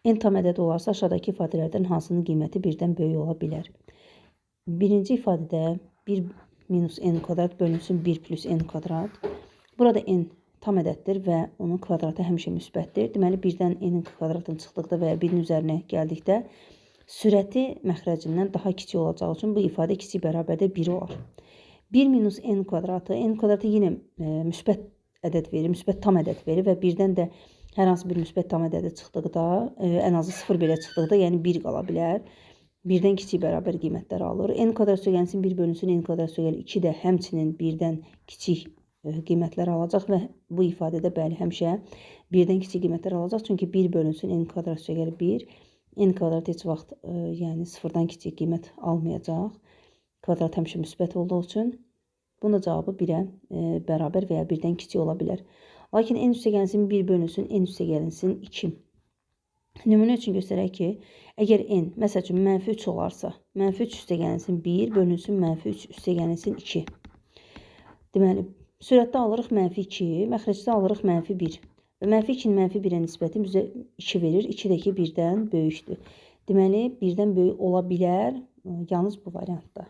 n tam ədəd olarsa aşağıdakı ifadələrdən hansının qiyməti 1-dən böyük ola bilər? Birinci ifadədə 1 minus n kvadrat bölünsün 1 plus n kvadrat. Burada n tam ədəddir və onun kvadratı həmişə müsbətdir. Deməli, 1-dən n kvadratın çıxdıqda və ya 1-in üzərinə gəldikdə sürəti məxrəcindən daha kiçik olacağı üçün bu ifadə kiçik bərabərdə 1 olar. 1 minus n kvadratı yenə müsbət ədəd verir, müsbət tam ədəd verir və 1-dən də hər hansı bir müsbət tam ədədi çıxdıqda, ən azı 0 belə çıxdıqda, yəni 1 qala bilər. 1-dən kiçik bərabər qiymətlər alır. N kvadrat söylənsin 1 bölünsün n kvadrat söylən 2 də həmçinin 1-dən kiçik qiymətlər alacaq və bu ifadədə bəli həmişə 1-dən kiçik qiymətlər alacaq. Çünki 1 bölünsün n kvadrat söylən 1, n kvadrat heç vaxt yəni 0-dan kiçik qiymət almayacaq. Kvadrat həmişə müsbət olduğu üçün bunun cavabı 1-ə bərabər və ya 1-dən kiçik ola bilər. Lakin n üstəgəlsin 1 bölünsün n üstəgəlsin 2. Nümunə üçün göstərək ki, əgər n, məsəl üçün, -3 olarsa, -3 üstəgəlsin 1 bölünsün -3 üstəgəlsin 2. Deməli, sürətdə alırıq -2, məxrəcdə alırıq -1. Və -2-nin -1-ə nisbəti bizə 2 verir. 2 də ki, 1-dən böyükdür. Deməli, 1-dən böyük ola bilər, yalnız bu variantda.